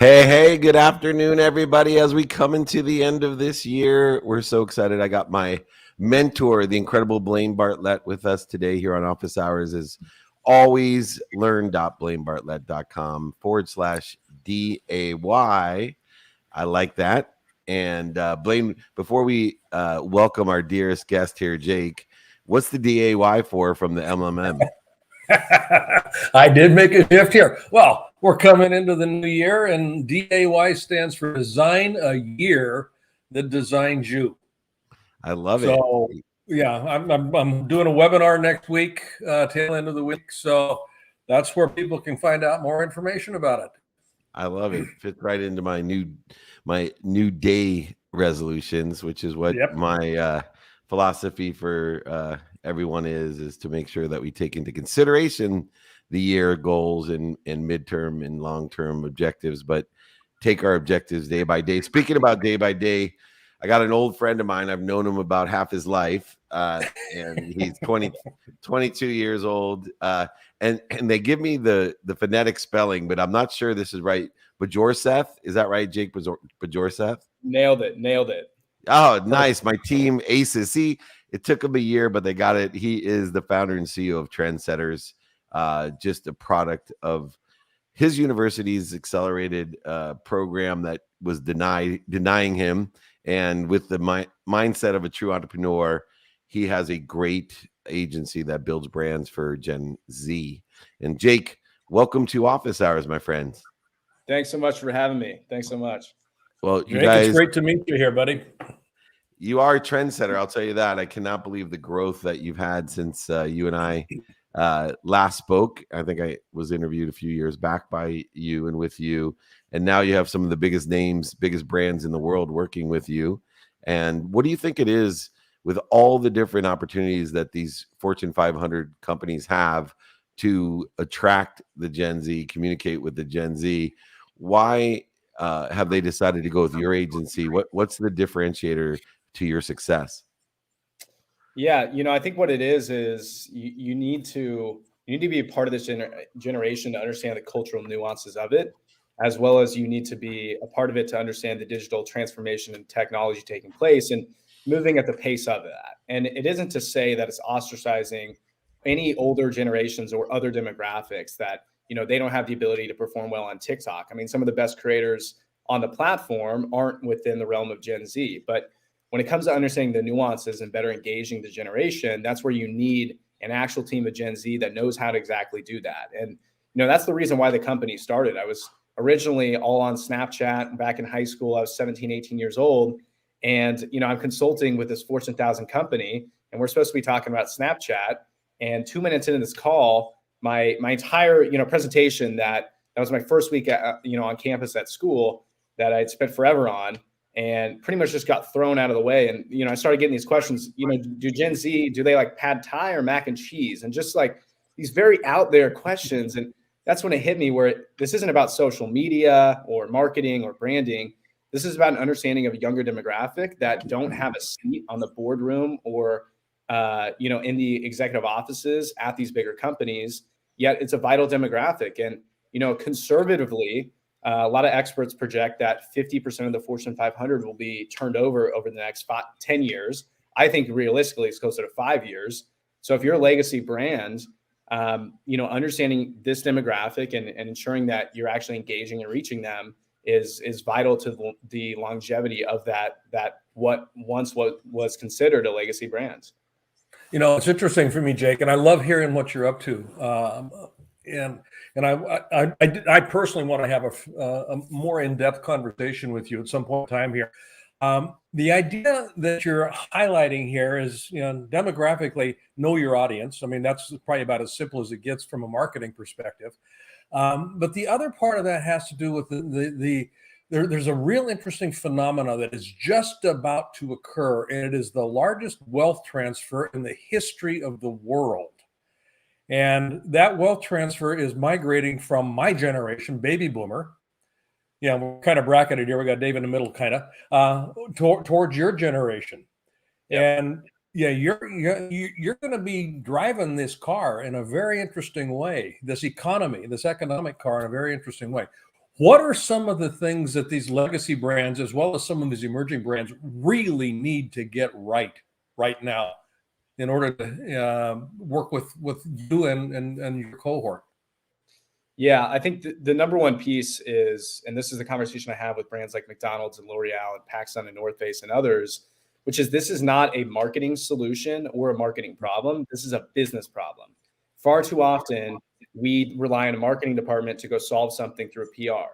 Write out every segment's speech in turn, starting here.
Hey, good afternoon, everybody. As we come into the end of this year, we're so excited. I got my mentor, the incredible Blaine Bartlett, with us today here on Office Hours. As always, learn.blainebartlett.com/DAY. I like that. And Blaine, before we welcome our dearest guest here, Jake, what's the DAY for from the MMM? I did make a shift here. Well, we're coming into the new year, and DAY stands for Design a Year That Designs You. I love it. So, yeah, I'm doing a webinar next week, tail end of the week. So that's where people can find out more information about it. I love it. Fits right into my new day resolutions, which is what my philosophy for everyone is to make sure that we take into consideration the year goals and midterm and long-term objectives, but take our objectives day by day. Speaking about day by day, I got an old friend of mine. I've known him about half his life, and he's 22 years old. And they give me the phonetic spelling, but I'm not sure this is right. Bjorseth, is that right, Jake? Bjorseth? Nailed it. Oh, nice. My team aces. See, it took him a year, but they got it. He is the founder and CEO of TRNDSTTTRS, just a product of his university's accelerated program that was denying him. And with the mindset of a true entrepreneur, he has a great agency that builds brands for Gen Z. And Jake, welcome to Office Hours, my friends. Thanks so much for having me. Thanks so much. Well, Jake, it's great to meet you here, buddy. You are a trendsetter, I'll tell you that. I cannot believe the growth that you've had since you and I last spoke. I think I was interviewed a few years back by you and with you. And now you have some of the biggest names, biggest brands in the world working with you. And what do you think it is with all the different opportunities that these Fortune 500 companies have to attract the Gen Z, communicate with the Gen Z? Why have they decided to go with your agency? What's the differentiator to your success? Yeah, I think what it is you need to be a part of this generation to understand the cultural nuances of it, as well as you need to be a part of it to understand the digital transformation and technology taking place and moving at the pace of that. And it isn't to say that it's ostracizing any older generations or other demographics that, they don't have the ability to perform well on TikTok. I mean, some of the best creators on the platform aren't within the realm of Gen Z, but when it comes to understanding the nuances and better engaging the generation, that's where you need an actual team of Gen Z that knows how to exactly do that. And, that's the reason why the company started. I was originally all on Snapchat back in high school. I was 17, 18 years old. And, I'm consulting with this Fortune 1000 company, and we're supposed to be talking about Snapchat. And 2 minutes into this call, my entire, presentation that was my first week at, on campus at school that I'd spent forever on, and pretty much just got thrown out of the way. And, I started getting these questions, do Gen Z, do they like pad thai or mac and cheese? And just like these very out there questions. And that's when it hit me where this isn't about social media or marketing or branding. This is about an understanding of a younger demographic that don't have a seat on the boardroom or, in the executive offices at these bigger companies, yet it's a vital demographic. And, conservatively, a lot of experts project that 50% of the Fortune 500 will be turned over the next 10 years. I think realistically it's closer to 5 years. So if you're a legacy brand, understanding this demographic and ensuring that you're actually engaging and reaching them is vital to the longevity of that what once was considered a legacy brand. It's interesting for me, Jake, and I love hearing what you're up to. And I personally want to have a more in-depth conversation with you at some point in time here. The idea that you're highlighting here is, demographically know your audience. I mean, that's probably about as simple as it gets from a marketing perspective. But the other part of that has to do with there's a real interesting phenomena that is just about to occur, and it is the largest wealth transfer in the history of the world. And that wealth transfer is migrating from my generation, baby boomer. Yeah, we're kind of bracketed here. We got Dave in the middle, kind of, towards your generation. Yep. And yeah, you're going to be driving this car in a very interesting way. This economic car in a very interesting way. What are some of the things that these legacy brands, as well as some of these emerging brands, really need to get right now in order to work with you and your cohort? Yeah, I think the number one piece is, and this is the conversation I have with brands like McDonald's and L'Oreal and PacSun and North Face and others, which is this is not a marketing solution or a marketing problem. This is a business problem. Far too often, we rely on a marketing department to go solve something through a PR.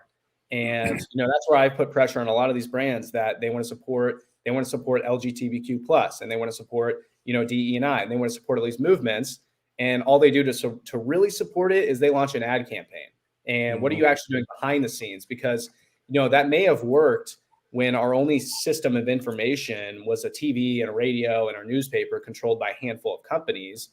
And that's where I put pressure on a lot of these brands that they want to support LGBTQ plus, and they want to support DE&I, and they want to support all these movements. And all they do to really support it is they launch an ad campaign. And what are you actually doing behind the scenes? Because, that may have worked when our only system of information was a TV and a radio and our newspaper controlled by a handful of companies.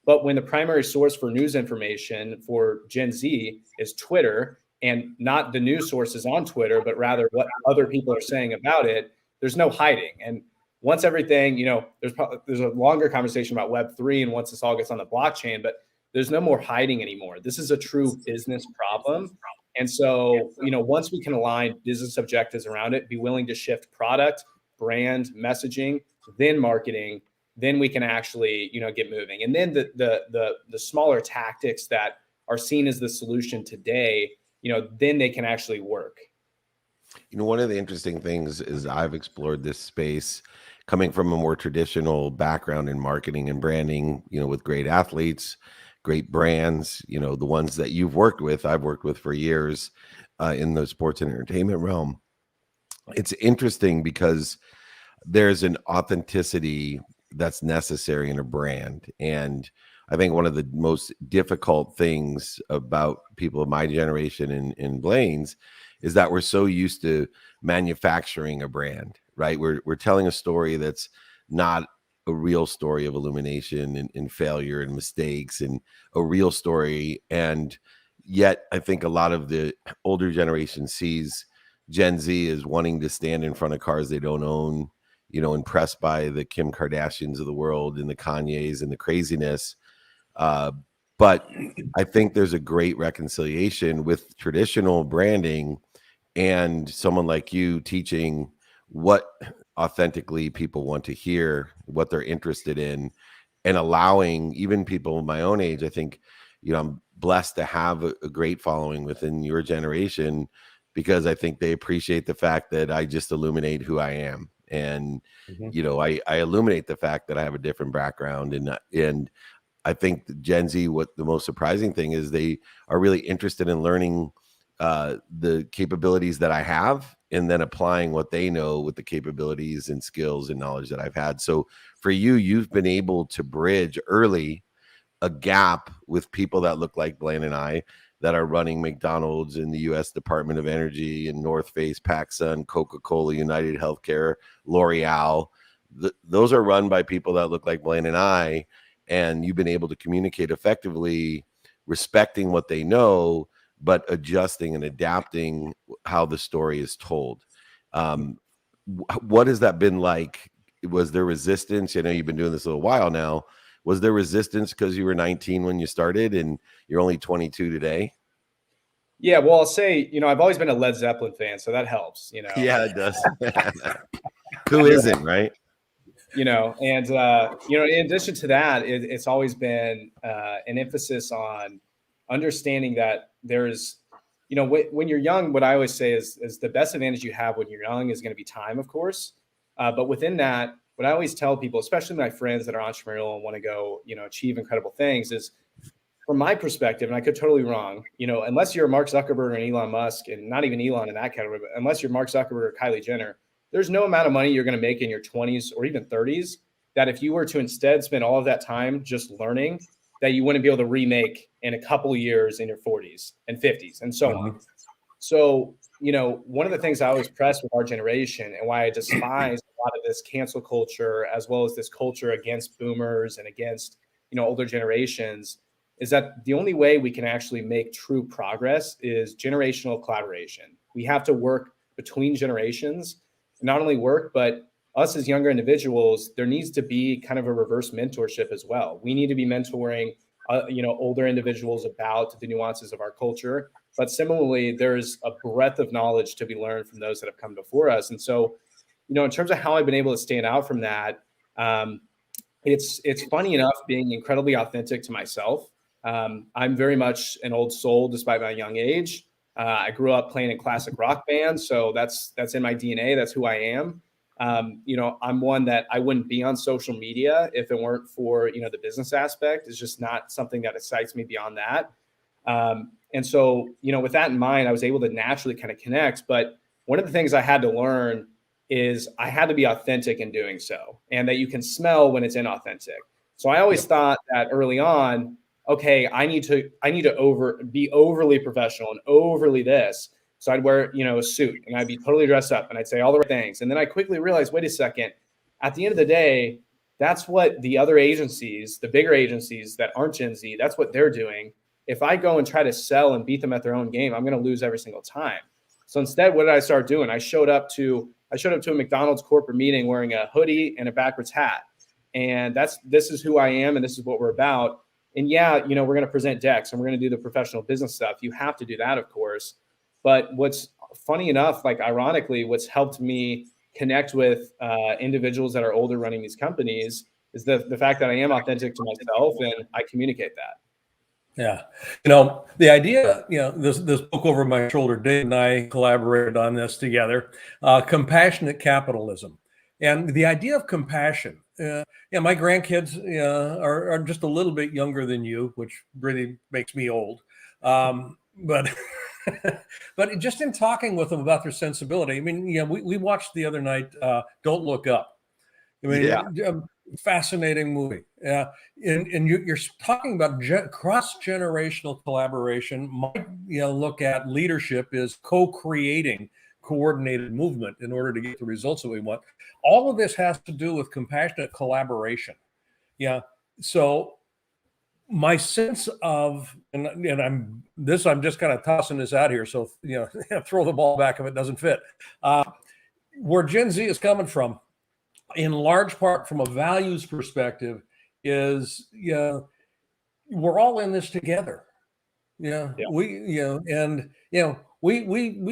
But when the primary source for news information for Gen Z is Twitter, and not the news sources on Twitter, but rather what other people are saying about it, there's no hiding. And once everything, there's a longer conversation about Web3 and once this all gets on the blockchain, but there's no more hiding anymore. This is a true business problem. And so, once we can align business objectives around it, be willing to shift product, brand, messaging, then marketing, then we can actually, get moving. And then the smaller tactics that are seen as the solution today, then they can actually work. One of the interesting things is I've explored this space coming from a more traditional background in marketing and branding, with great athletes, great brands, the ones that you've worked with, I've worked with for years in the sports and entertainment realm. It's interesting because there's an authenticity that's necessary in a brand. And I think one of the most difficult things about people of my generation and Blaine's is that we're so used to manufacturing a brand, right? We're telling a story that's not a real story of illumination and failure and mistakes, and a real story. And yet I think a lot of the older generation sees Gen Z as wanting to stand in front of cars they don't own, impressed by the Kim Kardashians of the world and the Kanyes and the craziness. But I think there's a great reconciliation with traditional branding and someone like you teaching what authentically people want to hear, what they're interested in, and allowing even people my own age. I think, I'm blessed to have a great following within your generation, because I think they appreciate the fact that I just illuminate who I am. And, I illuminate the fact that I have a different background. And I think Gen Z, what the most surprising thing is, they are really interested in learning the capabilities that I have, and then applying what they know with the capabilities and skills and knowledge that I've had. So for you, you've been able to bridge early a gap with people that look like Blaine and I, that are running McDonald's in the U.S. Department of Energy, and North Face, PacSun, Coca-Cola, United Healthcare, L'Oreal. Those are run by people that look like Blaine and I, and you've been able to communicate effectively, respecting what they know, but adjusting and adapting how the story is told. What has that been like? Was there resistance? I know you've been doing this a little while now. Was there resistance because you were 19 when you started and you're only 22 today? Yeah, well, I'll say, I've always been a Led Zeppelin fan, so that helps, Yeah, it does. Who isn't, right? And, in addition to that, it's always been an emphasis on understanding that there's, when you're young, what I always say is the best advantage you have when you're young is going to be time, of course. But within that, what I always tell people, especially my friends that are entrepreneurial and want to go, achieve incredible things, is from my perspective, and I could totally be wrong, unless you're Mark Zuckerberg and Elon Musk, and not even Elon in that category, but unless you're Mark Zuckerberg or Kylie Jenner, there's no amount of money you're going to make in your 20s or even 30s that if you were to instead spend all of that time just learning, that you wouldn't be able to remake in a couple of years in your 40s and 50s and so on. So, one of the things I always press with our generation, and why I despise a lot of this cancel culture, as well as this culture against boomers and against, older generations, is that the only way we can actually make true progress is generational collaboration. We have to work between generations, not only work, but us as younger individuals, there needs to be kind of a reverse mentorship as well. We need to be mentoring, older individuals about the nuances of our culture. But similarly, there's a breadth of knowledge to be learned from those that have come before us. And so, in terms of how I've been able to stand out from that, it's funny enough being incredibly authentic to myself. I'm very much an old soul despite my young age. I grew up playing in classic rock bands, so that's in my DNA. That's who I am. I'm one that I wouldn't be on social media if it weren't for, the business aspect. It's just not something that excites me beyond that. And so, with that in mind, I was able to naturally kind of connect. But one of the things I had to learn is I had to be authentic in doing so, and that you can smell when it's inauthentic. So I always thought that early on, okay, I need to be overly professional and overly this. So I'd wear, a suit, and I'd be totally dressed up, and I'd say all the right things. And then I quickly realized, wait a second, at the end of the day, that's what the other agencies, the bigger agencies that aren't Gen Z, that's what they're doing. If I go and try to sell and beat them at their own game, I'm going to lose every single time. So instead, what did I start doing? I showed up to a McDonald's corporate meeting wearing a hoodie and a backwards hat. And this is who I am, and this is what we're about. And yeah, we're going to present decks and we're going to do the professional business stuff. You have to do that, of course. But what's funny enough, like ironically, what's helped me connect with individuals that are older running these companies is the fact that I am authentic to myself and I communicate that. Yeah. The idea, this book over my shoulder, Dave and I collaborated on this together, Compassionate Capitalism. And the idea of compassion, my grandkids are just a little bit younger than you, which really makes me old. But but just in talking with them about their sensibility, I mean, we watched the other night, Don't Look Up. I mean, fascinating movie. And you're talking about cross-generational collaboration. Might look at leadership as co-creating coordinated movement in order to get the results that we want. All of this has to do with compassionate collaboration. Yeah. So my sense of, and I'm just kind of tossing this out here, so throw the ball back if it doesn't fit. Where Gen Z is coming from, in large part from a values perspective, is we're all in this together. We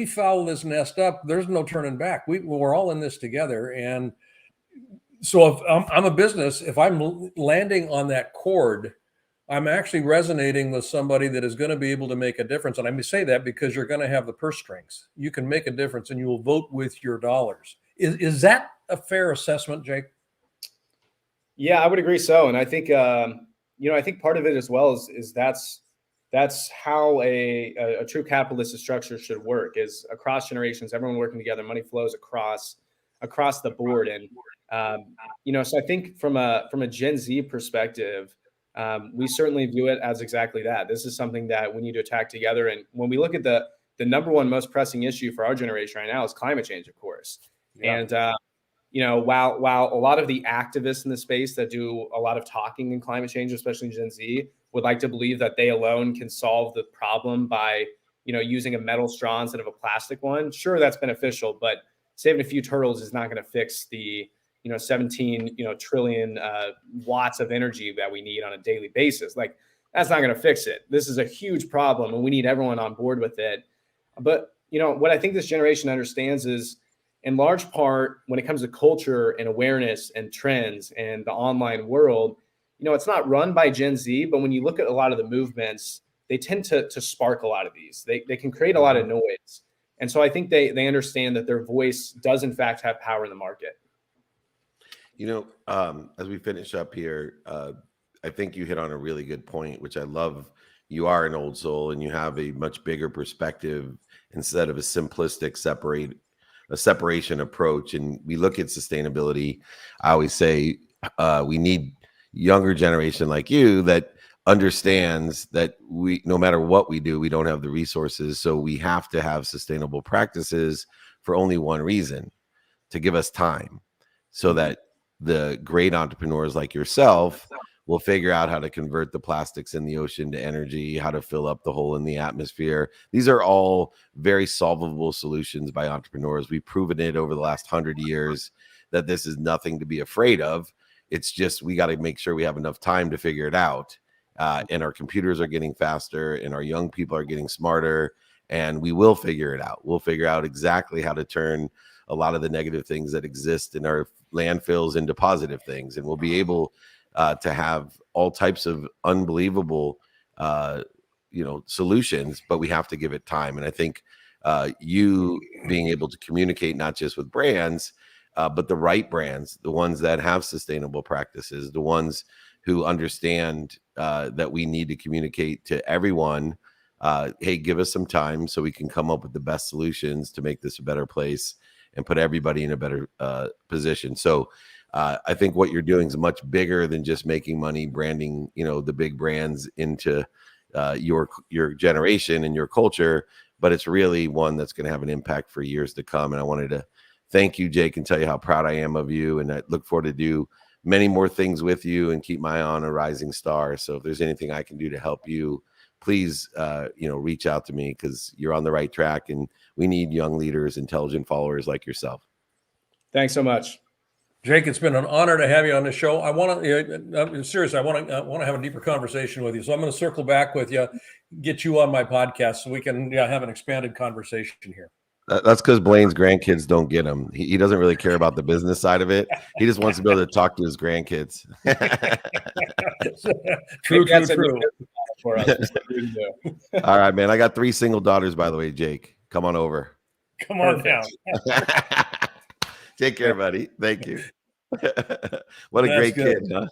foul this nest up. There's no turning back. We're all in this together. And so if I'm a business, if I'm landing on that chord, I'm actually resonating with somebody that is going to be able to make a difference. And I say that because you're going to have the purse strings. You can make a difference and you will vote with your dollars. Is that a fair assessment, Jake? Yeah, I would agree so. And I think, I think part of it as well is that's how a true capitalist structure should work, is across generations, everyone working together, money flows across the board. And, so I think from a Gen Z perspective, we certainly view it as exactly that. This is something that we need to attack together. And when we look at the number one most pressing issue for our generation right now is climate change, of course. Yeah. And, while a lot of the activists in the space that do a lot of talking in climate change, especially Gen Z, would like to believe that they alone can solve the problem by, using a metal straw instead of a plastic one. Sure, that's beneficial, but saving a few turtles is not going to fix the 17 trillion watts of energy that we need on a daily basis. Like, that's not going to fix it. This is a huge problem, and we need everyone on board with it. But what I think this generation understands is, in large part, when it comes to culture and awareness and trends and the online world, it's not run by Gen Z, but when you look at a lot of the movements, they tend to spark a lot of these. They can create a lot of noise. And so I think they understand that their voice does in fact have power in the market. As we finish up here, I think you hit on a really good point, which I love. You are an old soul and you have a much bigger perspective instead of a simplistic separation approach. And we look at sustainability. I always say we need younger generation like you that understands that no matter what we do, we don't have the resources. So we have to have sustainable practices for only one reason: to give us time, so that the great entrepreneurs like yourself will figure out how to convert the plastics in the ocean to energy, how to fill up the hole in the atmosphere. These are all very solvable solutions by entrepreneurs. We've proven it over the last 100 years that this is nothing to be afraid of. It's just we got to make sure we have enough time to figure it out. And our computers are getting faster and our young people are getting smarter. and we will figure it out. We'll figure out exactly how to turn a lot of the negative things that exist in our landfills into positive things, and we'll be able to have all types of unbelievable solutions, but we have to give it time. And I think you being able to communicate not just with brands, but the right brands, the ones that have sustainable practices, the ones who understand that we need to communicate to everyone, hey, give us some time so we can come up with the best solutions to make this a better place and put everybody in a better position. So I think what you're doing is much bigger than just making money branding, the big brands into your generation and your culture, but it's really one that's going to have an impact for years to come. And I wanted to thank you, Jake, and tell you how proud I am of you. And I look forward to do many more things with you and keep my eye on a rising star. So if there's anything I can do to help you, please, reach out to me, because you're on the right track and we need young leaders, intelligent followers like yourself. Thanks so much, Jake. It's been an honor to have you on the show. I want to, seriously, I want to have a deeper conversation with you. So I'm going to circle back with you, get you on my podcast so we can have an expanded conversation here. That's because Blaine's grandkids don't get him. He doesn't really care about the business side of it. He just wants to be able to talk to his grandkids. True. For us. All right, man. I got 3 single daughters, by the way, Jake. Come on over. Come on down. Take care, buddy. Thank you. What a great kid, huh?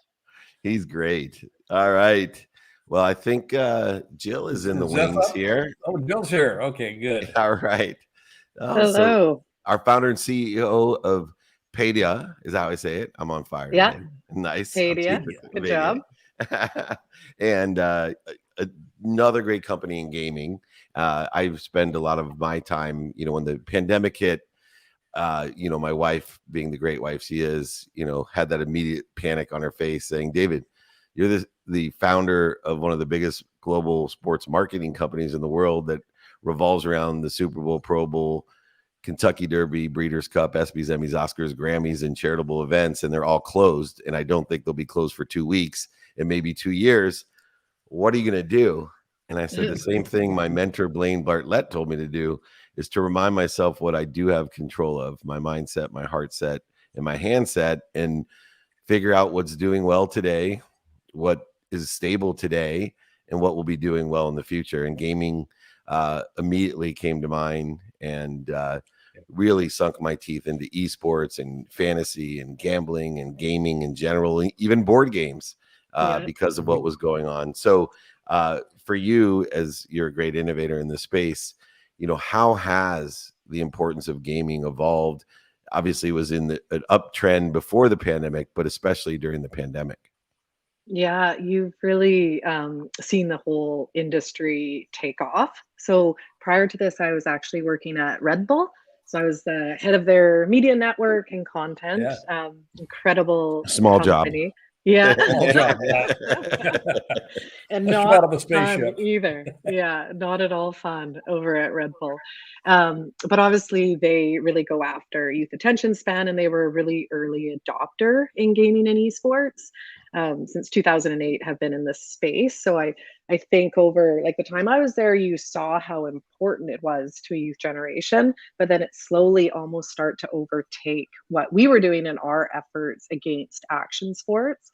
He's great. All right. Well, I think Jill is in the wings here. Oh, Jill's here. Okay, good. All right. Hello. So our founder and CEO of Paidia, is that how I say it? I'm on fire. Yeah. Today. Nice. Paidia. Good job. And another great company in gaming. I spend a lot of my time, when the pandemic hit, my wife, being the great wife she is, had that immediate panic on her face saying, David, you're the founder of one of the biggest global sports marketing companies in the world that revolves around the Super Bowl, Pro Bowl, Kentucky Derby, Breeders' Cup, ESPYs, Emmys, Oscars, Grammys, and charitable events, and they're all closed. And I don't think they'll be closed for 2 weeks and maybe 2 years. What are you going to do? And I said the same thing my mentor, Blaine Bartlett, told me to do, is to remind myself what I do have control of, my mindset, my heart set, and my handset, and figure out what's doing well today, what is stable today, and what will be doing well in the future. And gaming immediately came to mind, and really sunk my teeth into esports and fantasy and gambling and gaming in general, even board games, because of what was going on. So for you, as you're a great innovator in this space, how has the importance of gaming evolved? Obviously, it was in an uptrend before the pandemic, but especially during the pandemic. Yeah, you've really seen the whole industry take off. So prior to this, I was actually working at Red Bull. So I was the head of their media network and content. Incredible small company. job. Yeah. Small job. And not not of a spaceship either. Yeah, not at all fun over at Red Bull. But obviously they really go after youth attention span, and they were a really early adopter in gaming and esports. Since 2008 have been in this space. So I think over like the time I was there, you saw how important it was to a youth generation, but then it slowly almost start to overtake what we were doing in our efforts against action sports.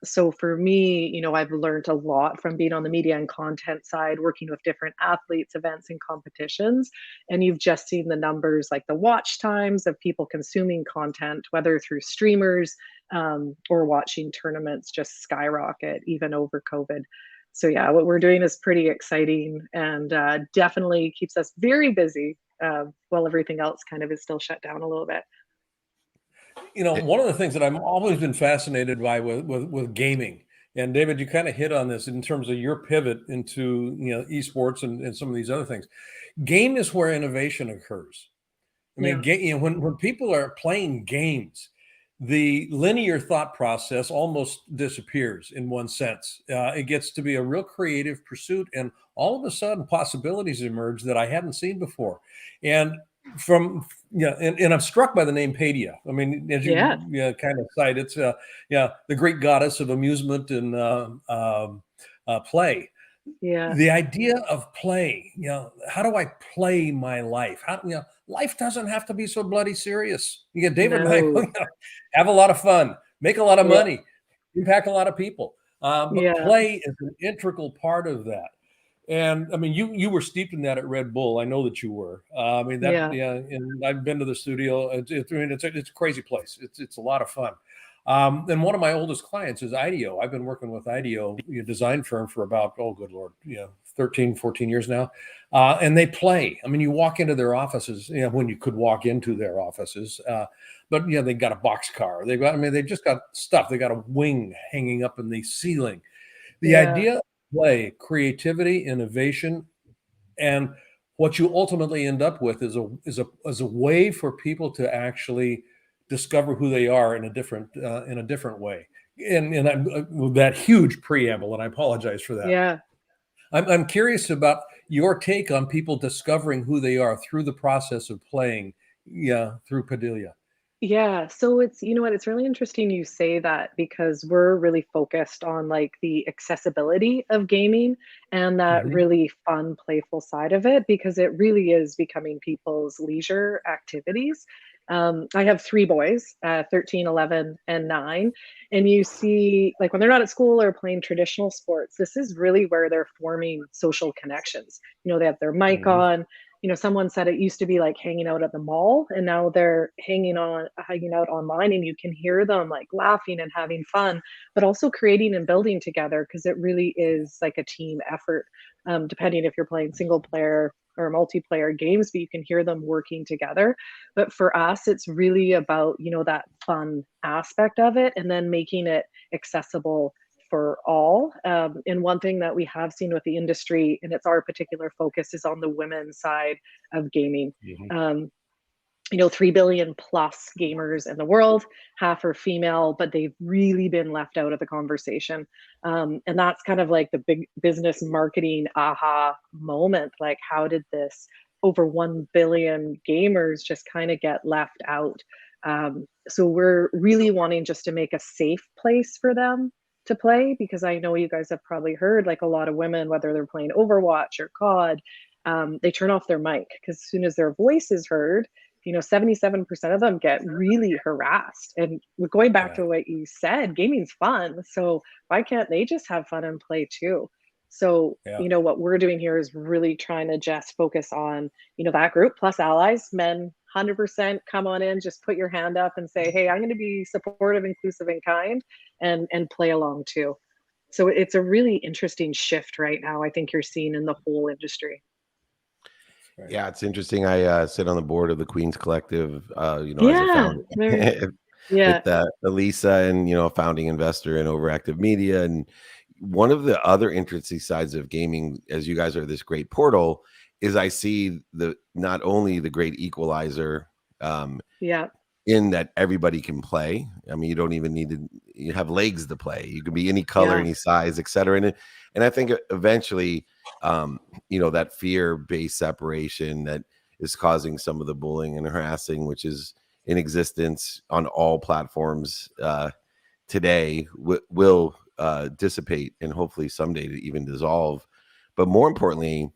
So for me, I've learned a lot from being on the media and content side, working with different athletes, events, and competitions. And you've just seen the numbers, like the watch times of people consuming content, whether through streamers or watching tournaments, just skyrocket even over COVID. So yeah, what we're doing is pretty exciting, and definitely keeps us very busy while everything else kind of is still shut down a little bit. One of the things that I've always been fascinated by with gaming, and David, you kind of hit on this in terms of your pivot into esports and some of these other things. Game is where innovation occurs. I mean, when people are playing games, the linear thought process almost disappears in one sense. It gets to be a real creative pursuit, and all of a sudden possibilities emerge that I hadn't seen before. And and I'm struck by the name Paidia. I mean, as you kind of cite, it's the Greek goddess of amusement and play. Yeah. The idea of play, how do I play my life? Life doesn't have to be so bloody serious. David and No. I have a lot of fun, make a lot of Yeah. money, impact a lot of people. But Yeah. play is an integral part of that. And I mean, you were steeped in that at Red Bull. I know that you were. And I've been to the studio. It's a crazy place. It's a lot of fun. And one of my oldest clients is IDEO. I've been working with IDEO design firm for about, oh, good Lord, 13, 14 years now. And they play. I mean, you walk into their offices, when you could walk into their offices, but they got a boxcar. They've just got stuff. They got a wing hanging up in the ceiling. The idea of play, creativity, innovation, and what you ultimately end up with is a way for people to actually discover who they are in a different way. And I'm with that huge preamble, and I apologize for that. Yeah. I'm curious about your take on people discovering who they are through the process of playing, through Paidia. Yeah, so it's it's really interesting you say that because we're really focused on like the accessibility of gaming and that Mhm. really fun, playful side of it because it really is becoming people's leisure activities. I have three boys, 13, 11, and 9. And you see, like when they're not at school or playing traditional sports, this is really where they're forming social connections. They have their mic Mhm. on. Someone said it used to be like hanging out at the mall, and now they're hanging out online, and you can hear them like laughing and having fun, but also creating and building together because it really is like a team effort. Depending if you're playing single player or multiplayer games, but you can hear them working together. But for us, it's really about that fun aspect of it, and then making it accessible for all. And one thing that we have seen with the industry, and it's our particular focus, is on the women's side of gaming. Mhm. 3 billion plus gamers in the world, half are female, but they've really been left out of the conversation. And that's kind of like the big business marketing aha moment. Like, how did this over 1 billion gamers just kind of get left out? So we're really wanting just to make a safe place for them to play because I know you guys have probably heard like a lot of women, whether they're playing Overwatch or COD, they turn off their mic because as soon as their voice is heard, 77% of them get really harassed. And going back to what you said, gaming's fun. So why can't they just have fun and play too? So, what we're doing here is really trying to just focus on, that group plus allies, men, 100% come on in, just put your hand up and say, hey, I'm going to be supportive, inclusive, and kind and play along too. So it's a really interesting shift right now. I think you're seeing in the whole industry. Yeah, it's interesting. I sit on the board of the Queens Collective, as a Yeah, founder yeah, with Elisa and, a founding investor in Overactive Media. And one of the other interesting sides of gaming, as you guys are this great portal, is I see not only the great equalizer yeah, in that everybody can play. I mean, you don't even need to you have legs to play. You can be any color, yeah, any size, etc. And I think eventually, that fear-based separation that is causing some of the bullying and harassing, which is in existence on all platforms today, will dissipate and hopefully someday to even dissolve. But more importantly,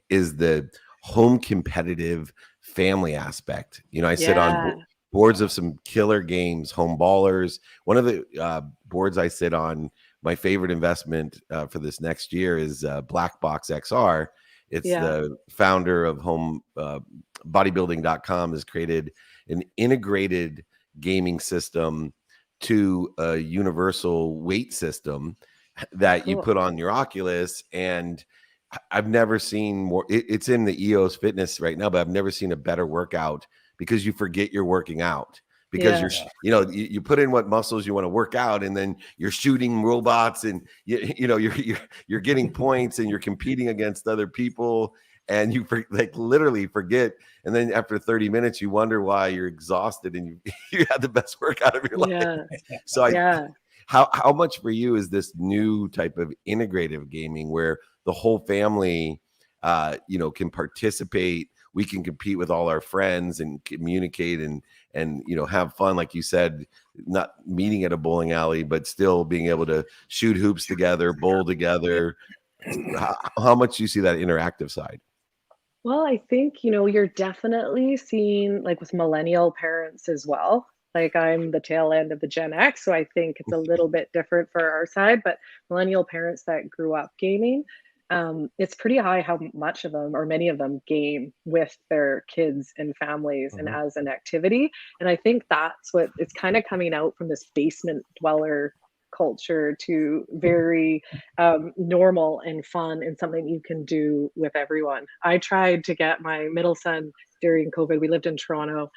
is the home competitive family aspect. I sit on yeah. boards of some killer games, home ballers. One of the boards I sit on, my favorite investment for this next year is Black Box XR. It's the founder of home bodybuilding.com has created an integrated gaming system to a universal weight system that you put on your Oculus. And I've never seen more. It's in the EOS Fitness right now, but I've never seen a better workout because you forget you're working out because you put in what muscles you want to work out, and then you're shooting robots, and you're getting points, and you're competing against other people, and you literally forget. And then after 30 minutes, you wonder why you're exhausted, and you had the best workout of your life. So how much for you is this new type of integrative gaming where the whole family, can participate? We can compete with all our friends and communicate and have fun, like you said, not meeting at a bowling alley, but still being able to shoot hoops together, bowl together, how much do you see that interactive side? Well, I think, you're definitely seeing, like, with millennial parents as well. Like, I'm the tail end of the Gen X, so I think it's a little bit different for our side, but millennial parents that grew up gaming, it's pretty high how much of them or many of them game with their kids and families and Mhm. as an activity. And I think that's what it's kind of coming out from this basement dweller culture to very normal and fun and something you can do with everyone. I tried to get my middle son during COVID. We lived in Toronto,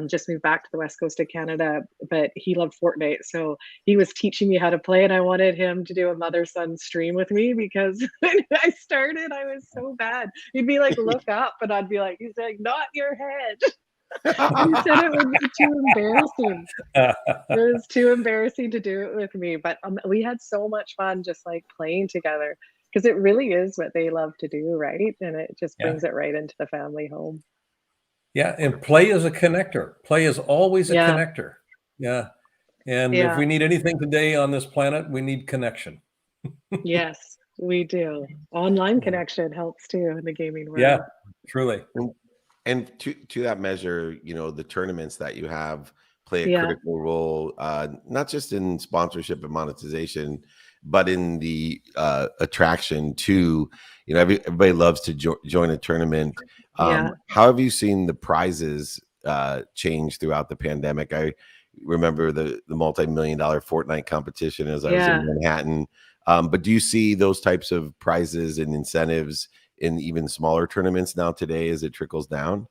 just moved back to the west coast of Canada, but he loved Fortnite. So he was teaching me how to play, and I wanted him to do a mother son stream with me because when I started, I was so bad. He'd be like, look up, and I'd be like, he's like, not your head. He said it would be too embarrassing. It was too embarrassing to do it with me, but we had so much fun just like playing together because it really is what they love to do, right? And it just Yeah. brings it right into the family home. Yeah, and play is a connector. Play is always a Yeah. connector. Yeah. And if Yeah. we need anything today on this planet, we need connection. Yes, we do. Online Yeah. connection helps too in the gaming world. Yeah, truly. And to that measure, the tournaments that you have play a Yeah. critical role, not just in sponsorship and monetization, but in the attraction to, everybody loves to join a tournament. Yeah. How have you seen the prizes change throughout the pandemic? I remember the multi-million-dollar Fortnite competition as I was Yeah. in Manhattan. But do you see those types of prizes and incentives in even smaller tournaments now today as it trickles down?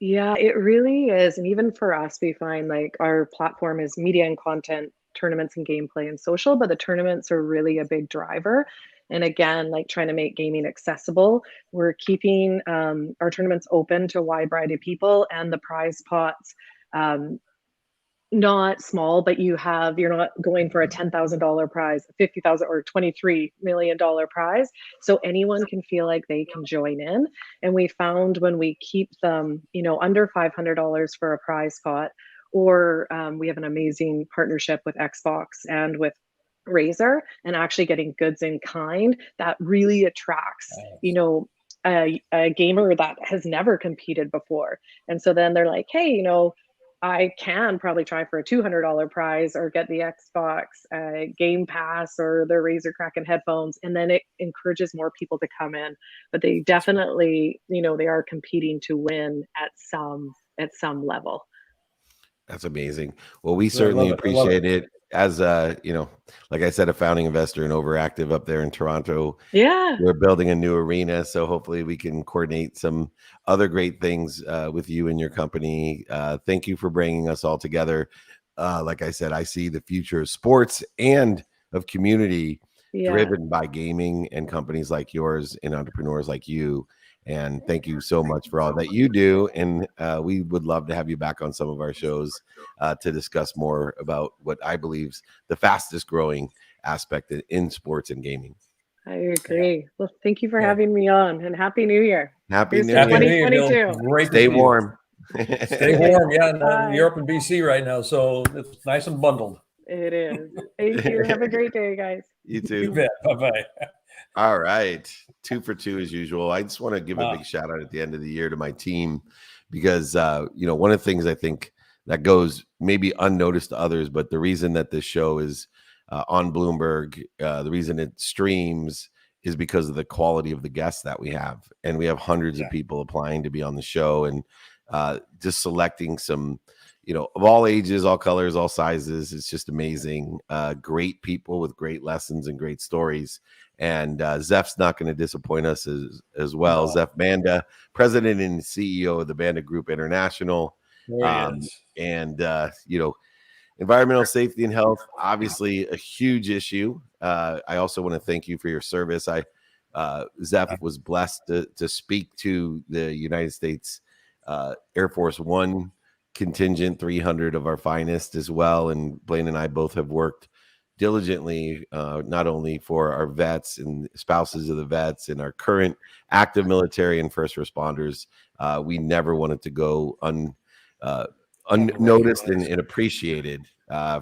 Yeah, it really is. And even for us, we find like our platform is media and content, tournaments and gameplay and social, but the tournaments are really a big driver. And again, like trying to make gaming accessible, we're keeping our tournaments open to a wide variety of people and the prize pots. Not small, but you're not going for a $10,000 prize, 50,000 or $23 million prize. So anyone can feel like they can join in. And we found when we keep them, under $500 for a prize pot, or we have an amazing partnership with Xbox and with Razer, and actually getting goods in kind that really attracts, a gamer that has never competed before. And so then they're like, hey, I can probably try for a $200 prize or get the Xbox Game Pass or the Razer Kraken headphones, and then it encourages more people to come in. But they definitely, they are competing to win at some level. That's amazing. Well, we I certainly love it. I love appreciate it. As like I said, a founding investor and overactive up there in Toronto. Yeah. We're building a new arena, so hopefully we can coordinate some other great things with you and your company. Thank you for bringing us all together. Like I said, I see the future of sports and of community Yeah. driven by gaming and companies like yours and entrepreneurs like you. And thank you so much for all that you do. And we would love to have you back on some of our shows to discuss more about what I believe is the fastest growing aspect in sports and gaming. I agree. Well, thank you for Yeah. having me on, and Happy New Year. Happy Here's New to Happy New Year, Bill. 2022. Great to Stay see you. warm. Stay warm. Yeah, Bye. you're up in BC right now, so it's nice and bundled. It is. Thank you. Have a great day, guys. You You too. bet. Bye-bye. All right. 2 for 2 as usual. I just want to give a big shout out at the end of the year to my team because, one of the things I think that goes maybe unnoticed to others, but the reason that this show is on Bloomberg, the reason it streams is because of the quality of the guests that we have. And we have hundreds of people applying to be on the show and just selecting some, of all ages, all colors, all sizes. It's just amazing. Great people with great lessons and great stories. And Zeph's not going to disappoint us as well. No. Zeph Banda, president and CEO of the Banda Group International. There he is. And, environmental safety and health, obviously a huge issue. I also want to thank you for your service. Zeph was blessed to speak to the United States Air Force One contingent, 300 of our finest as well. And Blaine and I both have worked diligently, not only for our vets and spouses of the vets and our current active military and first responders. We never wanted to go unnoticed and appreciated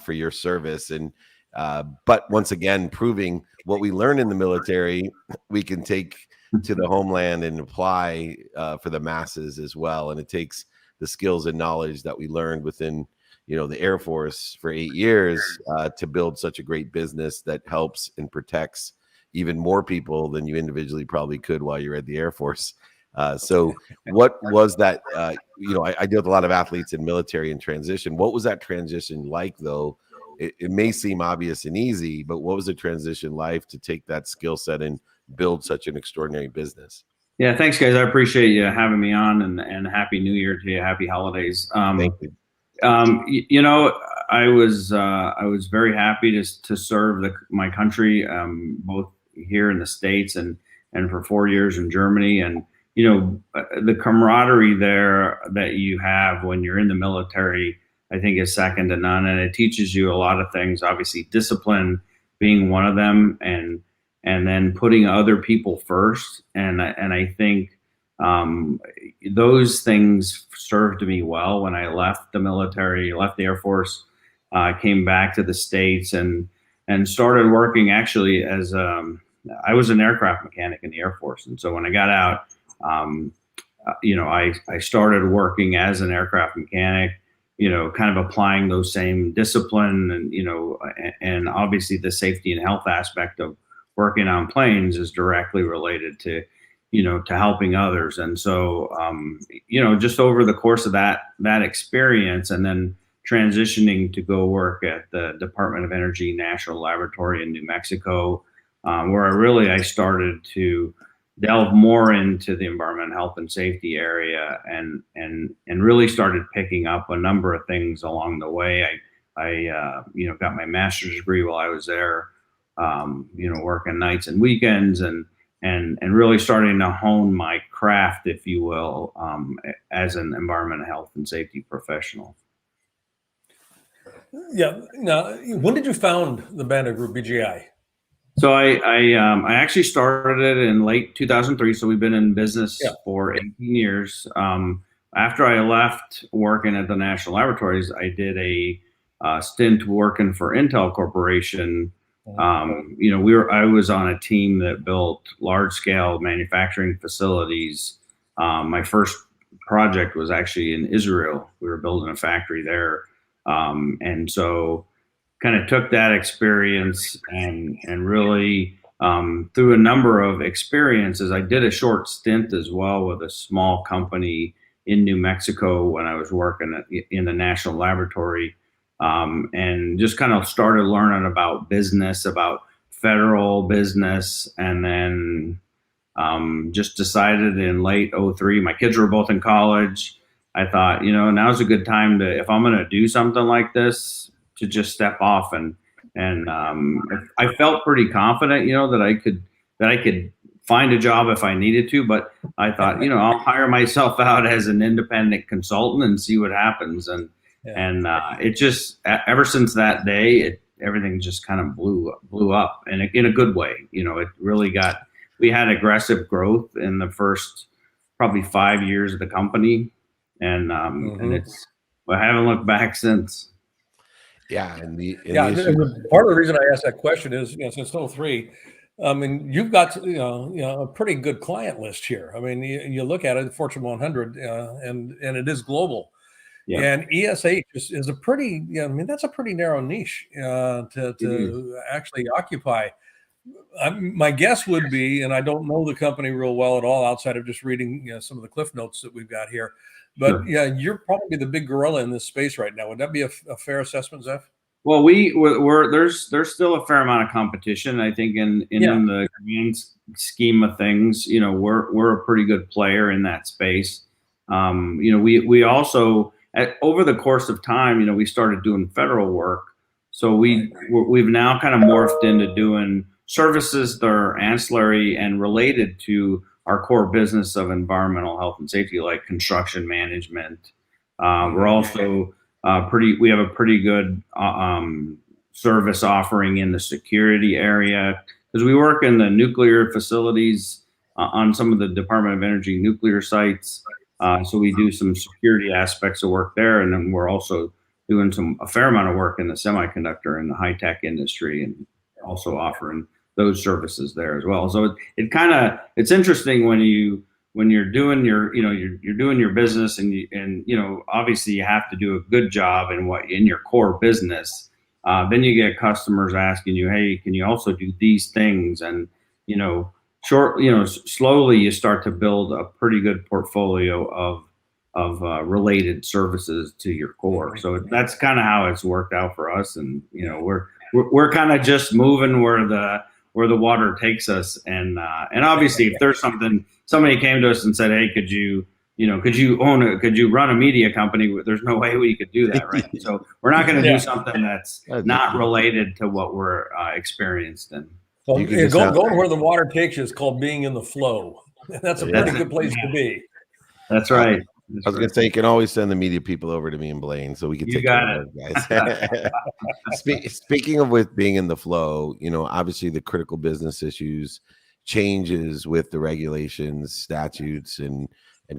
for your service. And But once again, proving what we learn in the military, we can take to the homeland and apply for the masses as well. And it takes the skills and knowledge that we learned within, the Air Force for 8 years to build such a great business that helps and protects even more people than you individually probably could while you're at the Air Force. So what was that? I deal with a lot of athletes in military and transition. What was that transition like, though? It may seem obvious and easy, but what was the transition like to take that skill set and build such an extraordinary business? Yeah, thanks, guys. I appreciate you having me on, and Happy New Year to you. Happy holidays. Thank you. I was very happy to serve my country, both here in the States and for 4 years in Germany. And the camaraderie there that you have when you're in the military, I think, is second to none, and it teaches you a lot of things. Obviously, discipline being one of them, and then putting other people first. And I think those things served me well when I left the military, left the Air Force, came back to the States, and started working actually as I was an aircraft mechanic in the Air Force. And so when I got out, I started working as an aircraft mechanic, kind of applying those same discipline and obviously the safety and health aspect of working on planes is directly related to helping others. And so, just over the course of that experience, and then transitioning to go work at the Department of Energy National Laboratory in New Mexico, where I started to delve more into the environment, health, and safety area, and really started picking up a number of things along the way. I got my master's degree while I was there, working nights and weekends, and really starting to hone my craft, if you will, as an environmental health and safety professional. Yeah. Now, when did you found the Banda Group, BGI? So I actually started it in late 2003. So we've been in business for 18 years. After I left working at the National Laboratories, I did a stint working for Intel Corporation. I was on a team that built large scale manufacturing facilities. My first project was actually in Israel. We were building a factory there. And so kind of took that experience and really through a number of experiences. I did a short stint as well with a small company in New Mexico when I was working in the National Laboratory, and just kind of started learning about business, about federal business, and then just decided in late 2003, my kids were both in college. I thought, now's a good time to, if I'm going to do something like this, to just step off, and I felt pretty confident, that I could find a job if I needed to. But I thought, I'll hire myself out as an independent consultant and see what happens. And it just, ever since that day, everything just kind of blew up, and in a good way. It really we had aggressive growth in the first probably 5 years of the company, and I haven't looked back since. Yeah, and part of the reason I asked that question is, since 2003, I mean, you've got a pretty good client list here. I mean, you look at it, Fortune 100, and it is global. Yeah. And ESH is a pretty, that's a pretty narrow niche to actually occupy. My guess would be, and I don't know the company real well at all outside of just reading some of the cliff notes that we've got here, but you're probably the big gorilla in this space right now. Would that be a fair assessment, Zeph? Well, there's still a fair amount of competition. I think in the grand scheme of things, we're a pretty good player in that space. We also, over the course of time, we started doing federal work. So we've now kind of morphed into doing services that are ancillary and related to our core business of environmental health and safety, like construction management. We're also we have a pretty good service offering in the security area, because we work in the nuclear facilities on some of the Department of Energy nuclear sites. So we do some security aspects of work there, and then we're also doing a fair amount of work in the semiconductor and the high tech industry, and also offering those services there as well. So it's interesting when you're doing you're doing your business, and obviously you have to do a good job in your core business. Then you get customers asking you, hey, can you also do these things? And slowly you start to build a pretty good portfolio of related services to your core. So that's kind of how it's worked out for us. And we're kind of just moving where the water takes us. And obviously, if there's somebody came to us and said, hey, could you run a media company? There's no way we could do that, right? So we're not going to do something that's not related to what we're experienced in. So going where the water takes you is called being in the flow. That's a pretty good place to be. That's right. I was going to say, you can always send the media people over to me and Blaine, so we can take care of those guys. Speaking of with being in the flow, obviously the critical business issues changes with the regulations, statutes, and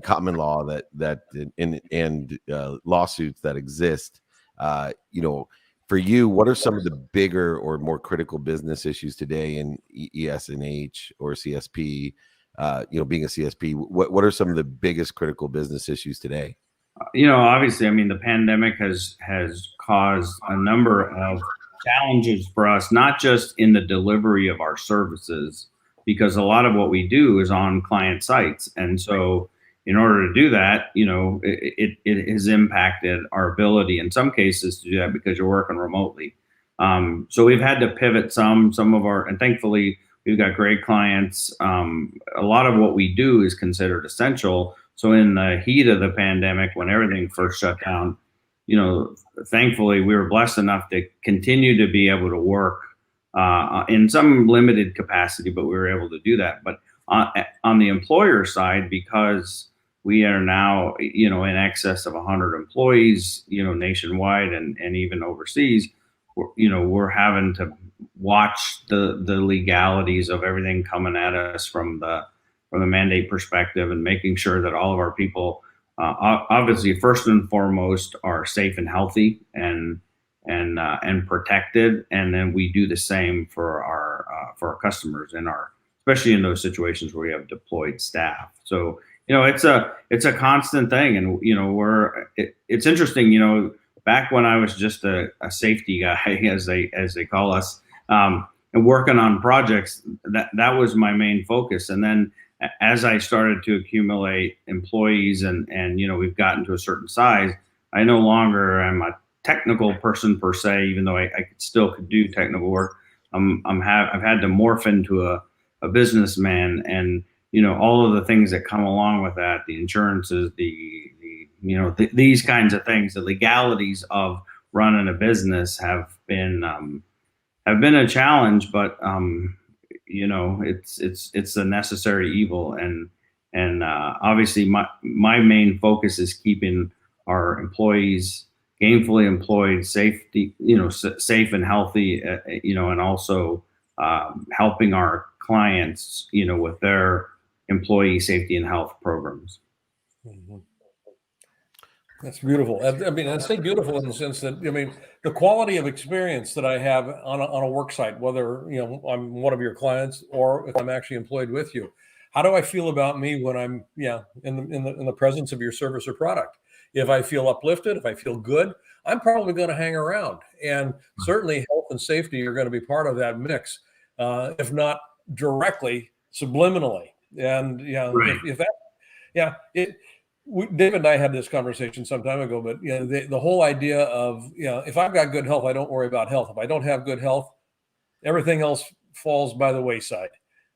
common law and lawsuits that exist. For you, what are some of the bigger or more critical business issues today in ES&H or CSP? Being a CSP, what are some of the biggest critical business issues today? Obviously, the pandemic has caused a number of challenges for us, not just in the delivery of our services, because a lot of what we do is on client sites. And so in order to do that, it has impacted our ability in some cases to do that because you're working remotely. So we've had to pivot some of our, and thankfully we've got great clients. A lot of what we do is considered essential. So in the heat of the pandemic, when everything first shut down, thankfully we were blessed enough to continue to be able to work in some limited capacity, but we were able to do that. But on the employer side, because we are now, in excess of 100 employees, nationwide and even overseas, we're having to watch the legalities of everything coming at us from the mandate perspective, and making sure that all of our people, obviously first and foremost, are safe and healthy and protected, and then we do the same for our customers especially in those situations where we have deployed staff. So it's a constant thing, and it's interesting. Back when I was just a safety guy, as they call us, and working on projects, that was my main focus. And then as I started to accumulate employees and we've gotten to a certain size, I no longer am a technical person per se, even though I still could do technical work. I've had to morph into a businessman, and all of the things that come along with that, the insurances, these kinds of things, the legalities of running a business have been a challenge, but it's a necessary evil, and obviously my main focus is keeping our employees gainfully employed, safe and healthy, and also helping our clients, with their employee safety and health programs. Mm-hmm. That's beautiful. I say beautiful in the sense that, the quality of experience that I have on a work site, whether, I'm one of your clients or if I'm actually employed with you, how do I feel about me when I'm, in the presence of your service or product? If I feel uplifted, if I feel good, I'm probably going to hang around. And certainly health and safety are going to be part of that mix, if not directly, subliminally. And right. David and I had this conversation some time ago, but the whole idea of, if I've got good health, I don't worry about health. If I don't have good health, everything else falls by the wayside.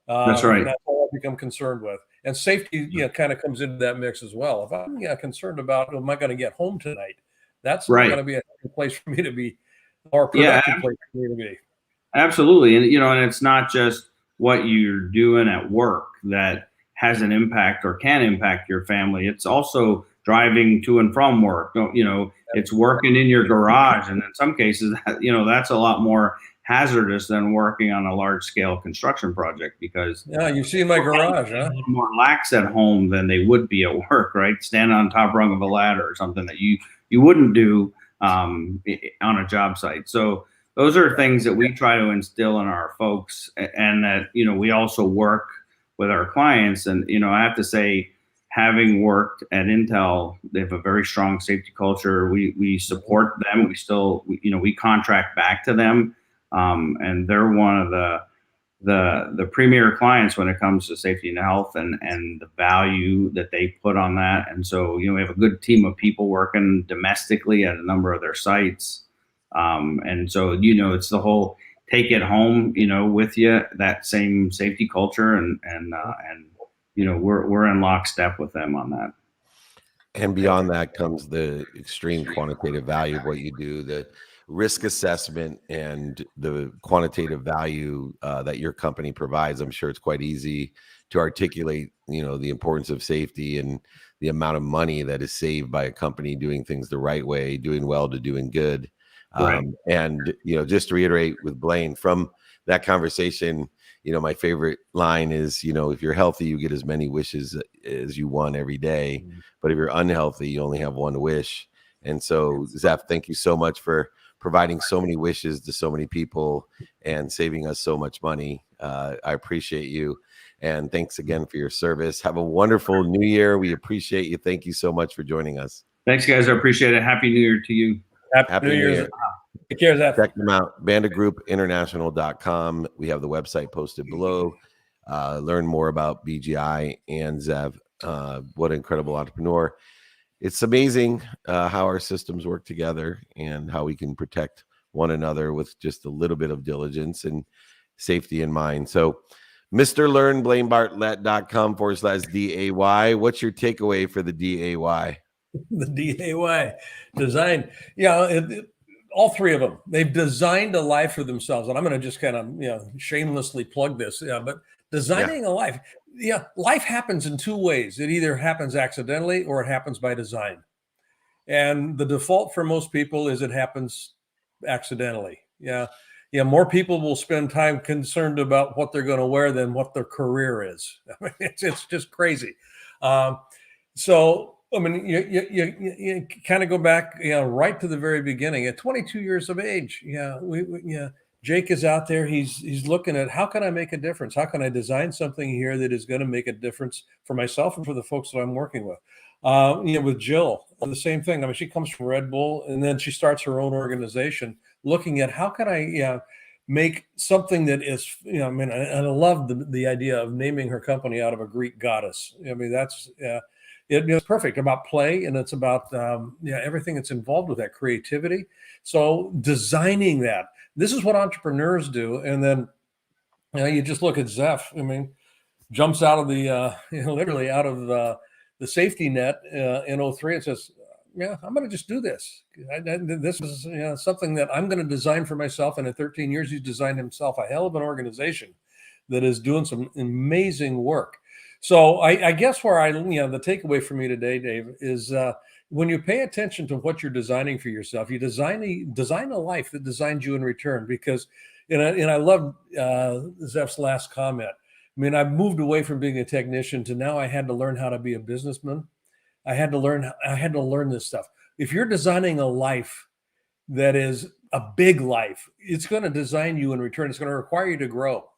That's right. And that's all I become concerned with. And safety, kind of comes into that mix as well. If I'm concerned about, am I going to get home tonight? That's right. Going to be a place for me to be, or a productive place for me to be. Absolutely. And, and it's not just what you're doing at work that has an impact or can impact your family. It's also driving to and from work. It's working in your garage. And in some cases, that's a lot more hazardous than working on a large scale construction project, because you see my garage, huh? More lax at home than they would be at work, right? Stand on top rung of a ladder or something that you wouldn't do on a job site. So those are things that we try to instill in our folks, and that, you know, we also work with our clients. And, you know, I have to say, having worked at Intel, they have a very strong safety culture. We support them. We still, you know, we contract back to them, and they're one of the premier clients when it comes to safety and health, and the value that they put on that. And so, you know, we have a good team of people working domestically at a number of their sites. And so, you know, it's the whole take it home, you know, with you, that same safety culture, and you know, we're in lockstep with them on that. And beyond that comes the extreme quantitative value of what you do, the risk assessment and the quantitative value that your company provides. I'm sure it's quite easy to articulate, you know, the importance of safety and the amount of money that is saved by a company doing things the right way, doing well to doing good. Right. And, you know, just to reiterate with Blaine from that conversation, you know, my favorite line is, you know, if you're healthy, you get as many wishes as you want every day. But if you're unhealthy, you only have one wish. And so, Zeph, thank you so much for providing so many wishes to so many people and saving us so much money. I appreciate you. And thanks again for your service. Have a wonderful new year. We appreciate you. Thank you so much for joining us. Thanks, guys. I appreciate it. Happy New Year to you. Happy New Year. Take care, Zeph. Check them out, bandagroupinternational.com. We have the website posted below. Learn more about BGI and Zev. What an incredible entrepreneur. It's amazing how our systems work together and how we can protect one another with just a little bit of diligence and safety in mind. So, Mr. Learn, BlaineBartlett.com/DAY. What's your takeaway for the DAY? The DAY design. Yeah, all three of them, they've designed a life for themselves. And I'm going to just kind of, you know, shamelessly plug this. Yeah, but designing a life. Yeah, life happens in two ways. It either happens accidentally or it happens by design. And the default for most people is it happens accidentally. Yeah. Yeah, more people will spend time concerned about what they're going to wear than what their career is. I mean, it's just crazy. So, I mean, you kind of go back, you know, right to the very beginning. At 22 years of age, Jake is out there. He's looking at, how can I make a difference? How can I design something here that is going to make a difference for myself and for the folks that I'm working with? With Jill, the same thing. I mean, she comes from Red Bull, and then she starts her own organization, looking at how can I make something that is, you know, I mean, and I love the idea of naming her company out of a Greek goddess. I mean, that's it's perfect about play, and it's about everything that's involved with that creativity. So designing that, this is what entrepreneurs do. And then, you know, you just look at Zeph. I mean, jumps out of the literally out of the safety net in 2003 and says, yeah, I'm going to just do this. This is something that I'm going to design for myself. And in 13 years, he's designed himself a hell of an organization that is doing some amazing work. So I guess where the takeaway for me today, Dave, is when you pay attention to what you're designing for yourself, you design a life that designs you in return. Because, and I love Zeph's last comment. I mean, I've moved away from being a technician to now I had to learn how to be a businessman. I had to learn this stuff. If you're designing a life that is a big life, it's going to design you in return. It's going to require you to grow.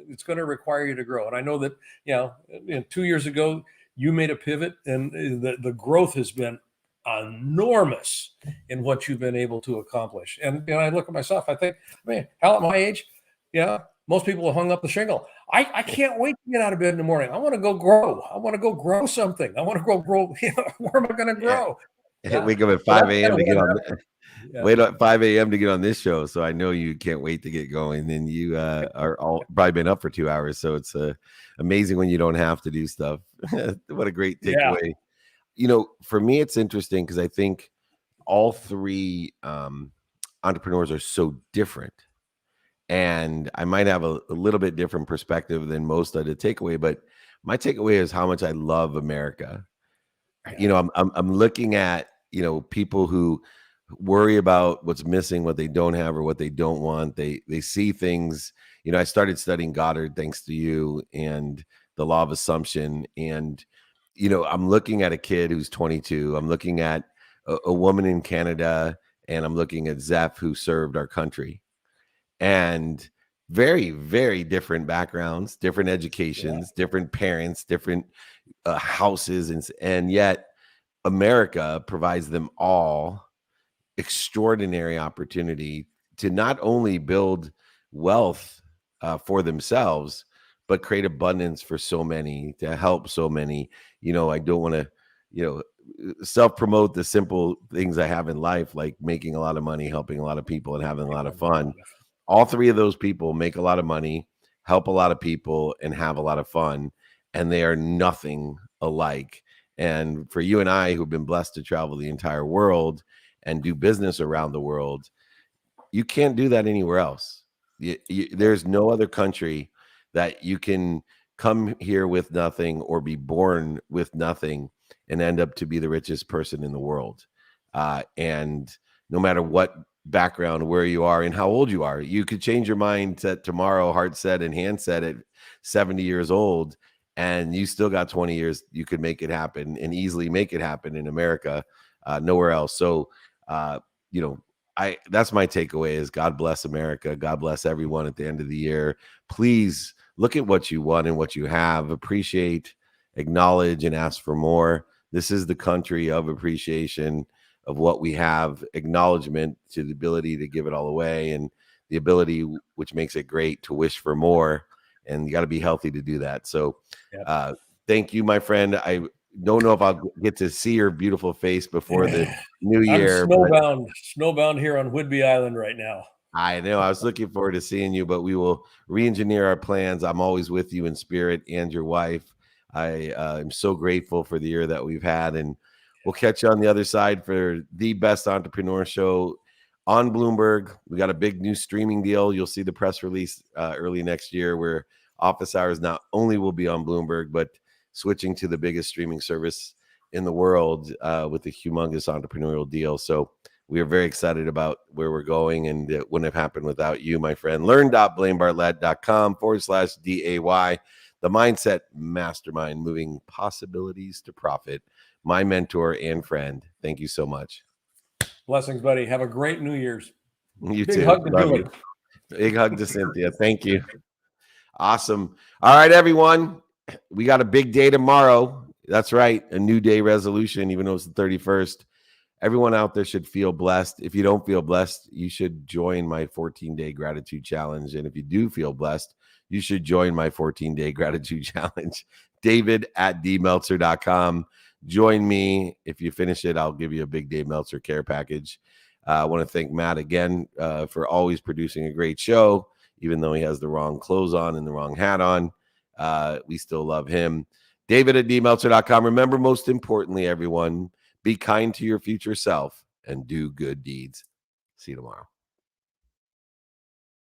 It's going to require you to grow. And I know that, 2 years ago, you made a pivot, and the growth has been enormous in what you've been able to accomplish. And I look at myself, I think, man, hell, at my age, most people have hung up the shingle. I can't wait to get out of bed in the morning. I want to go grow. I want to go grow something. I want to grow. Where am I going to grow? Wake up at 5 a.m. to get on. Wait up 5 a.m. to get on this show. So I know you can't wait to get going. And you are all probably been up for 2 hours. So it's amazing when you don't have to do stuff. What a great takeaway. Yeah. For me, it's interesting because I think all three entrepreneurs are so different. And I might have a little bit different perspective than most of the takeaway, but my takeaway is how much I love America. I'm looking at, people who worry about what's missing, what they don't have, or what they don't want. They see things. I started studying Goddard thanks to you and the law of assumption. And, I'm looking at a kid who's 22. I'm looking at a woman in Canada and I'm looking at Zeph, who served our country, and very, very different backgrounds, different educations, different parents, different houses, and yet America provides them all extraordinary opportunity to not only build wealth for themselves, but create abundance for so many, to help so many. I don't want to, self-promote the simple things I have in life, like making a lot of money, helping a lot of people, and having a lot of fun. All three of those people make a lot of money, help a lot of people, and have a lot of fun, and they are nothing alike. And for you and I, who've been blessed to travel the entire world and do business around the world, you can't do that anywhere else. There's no other country that you can come here with nothing or be born with nothing and end up to be the richest person in the world. And no matter what background, where you are, and how old you are, you could change your mindset tomorrow, heart set and hand set at 70 years old, and you still got 20 years. You could make it happen, and easily make it happen in America, nowhere else. So, that's my takeaway is God bless America. God bless everyone at the end of the year. Please look at what you want and what you have. Appreciate, acknowledge, and ask for more. This is the country of appreciation of what we have, acknowledgement to the ability to give it all away, and the ability, which makes it great, to wish for more. And you got to be healthy to do that. So thank you, my friend. I don't know if I'll get to see your beautiful face before the new year. I'm snowbound here on Whidbey Island right now. I know. I was looking forward to seeing you, but we will re-engineer our plans. I'm always with you in spirit, and your wife. I am so grateful for the year that we've had, and we'll catch you on the other side for the best entrepreneur show on Bloomberg. We got a big new streaming deal. You'll see the press release early next year, where office hours not only will be on Bloomberg, but switching to the biggest streaming service in the world with a humongous entrepreneurial deal. So we are very excited about where we're going, and it wouldn't have happened without you, my friend. Learn.blainebartlett.com/DAY, the Mindset Mastermind, moving possibilities to profit. My mentor and friend. Thank you so much. Blessings, buddy. Have a great New Year's. You Big too. hug to Love Julie. you. Big hug to Cynthia. Thank you. Awesome. All right, everyone. We got a big day tomorrow. That's right. A new day resolution, even though it's the 31st. Everyone out there should feel blessed. If you don't feel blessed, you should join my 14-day gratitude challenge. And if you do feel blessed, you should join my 14-day gratitude challenge. David@dmeltzer.com. Join me. If you finish it, I'll give you a big Dave Meltzer care package. I want to thank Matt again for always producing a great show, even though he has the wrong clothes on and the wrong hat on. We still love him. David@dmeltzer.com. Remember, most importantly, everyone, be kind to your future self and do good deeds. See you tomorrow.